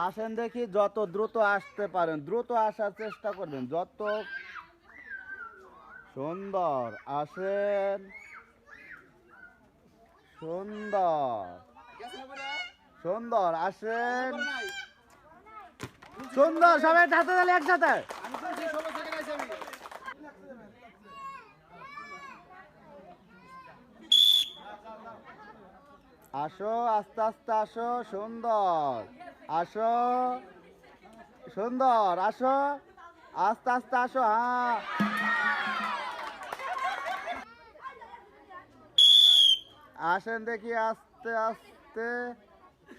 আসেন দেখি, যত দ্রুত আসতে পারেন দ্রুত আসার চেষ্টা করবেন। যত সুন্দর আসেন, সুন্দর সুন্দর আসেন, সুন্দর। সবাই হাতে তালে একসাথে। আসো, আস্তে আস্তে আসো, সুন্দর আসো, সুন্দর আসো, আস্তে আস্তে আসো। হ্যাঁ, আসেন দেখি, আস্তে আস্তে,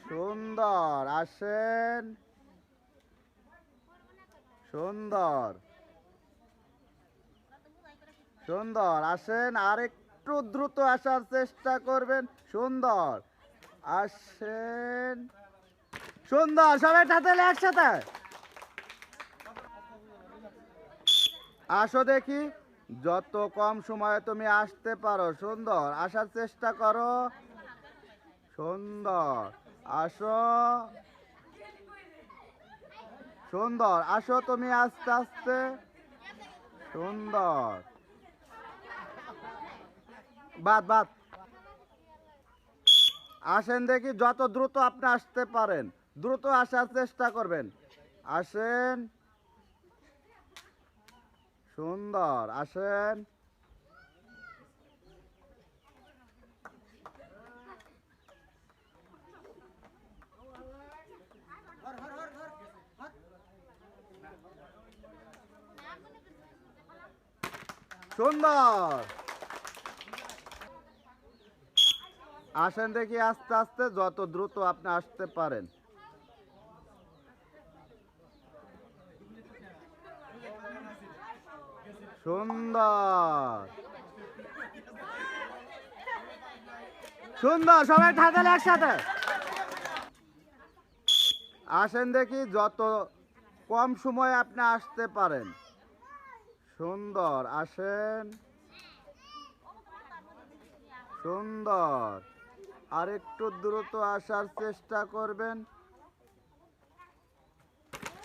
সুন্দর আসেন, সুন্দর সুন্দর আসেন। আর একটু দ্রুত আসার চেষ্টা করবেন। সুন্দর আসেন, সুন্দর। সবাই হাতে তালে একসাথে। আসো দেখি, যত কম সময়ে তুমি আসতে পারো সুন্দর আসার চেষ্টা করো। সুন্দর আসো, সুন্দর আসো তুমি আস্তে আস্তে, সুন্দর। বাদ বাদ। আসেন দেখি, যত দ্রুত আপনি আসতে পারেন দ্রুত আসার চেষ্টা করবেন। আসেন, সুন্দর আসেন, সুন্দর। আসেন দেখি, আস্তে আস্তে, যত দ্রুত আপনি আসতে পারেন। সুন্দর, সুন্দর। সবাই থাকলে একসাথে। আসেন দেখি, যত কম সময়ে আপনি আসতে পারেন। সুন্দর আসেন, সুন্দর। আর একটু দ্রুত আসার চেষ্টা করবেন।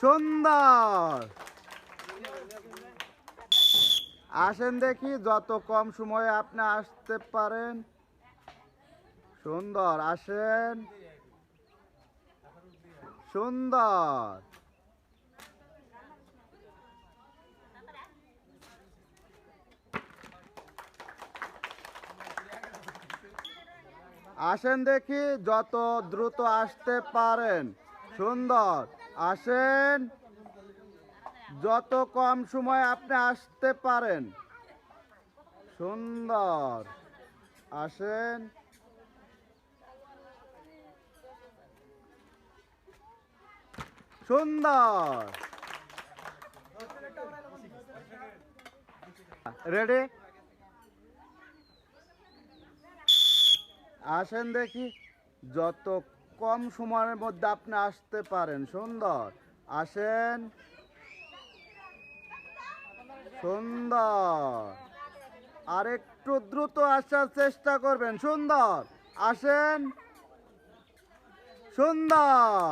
সুন্দর। আসেন দেখি, যত কম সময়ে আপনি আসতে পারেন। সুন্দর আসেন, সুন্দর। আসেন দেখি, যত দ্রুত আসতে পারেন। সুন্দর আসেন, যত কম সময় আপনি আসতে পারেন। সুন্দর আসেন, সুন্দর। রেডি? আসেন দেখি, যত কম সময়ের মধ্যে আপনি আসতে পারেন। সুন্দর আসেন, সুন্দর। আর একটু দ্রুত আসার চেষ্টা করবেন। সুন্দর আসেন, সুন্দর।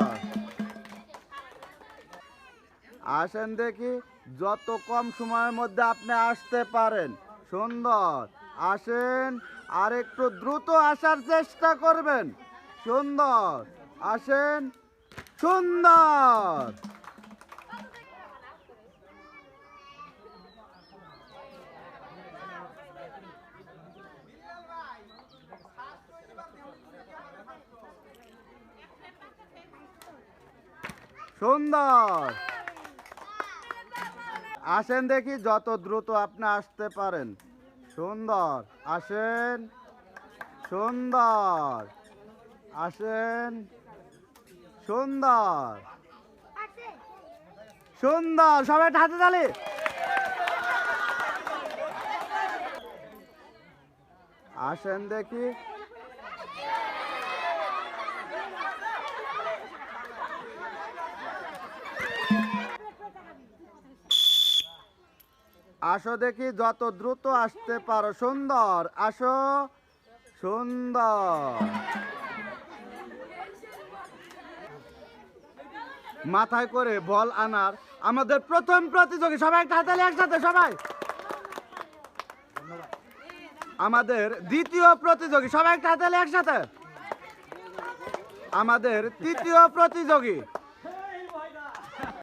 আসেন দেখি, যত কম সময়ের মধ্যে আপনি আসতে পারেন। সুন্দর আসেন, আর একটু দ্রুত আসার চেষ্টা করবেন। সুন্দর আসেন, সুন্দর। সুন্দর আসেন দেখি, যত দ্রুত আপনি আসতে পারেন। সুন্দর আসেন, সুন্দর আসেন, সুন্দর, সুন্দর। সবাই হাতে তালি। আসেন দেখি, আসো দেখি, যত দ্রুত আসতে পারো। সুন্দর আসো, সুন্দর। মাথায় করে বল আনার আমাদের প্রথম প্রতিযোগী। সবাই একটা হাতালি একসাথে সবাই। আমাদের দ্বিতীয় প্রতিযোগী। সবাই একটা হাতালি একসাথে। আমাদের তৃতীয় প্রতিযোগী।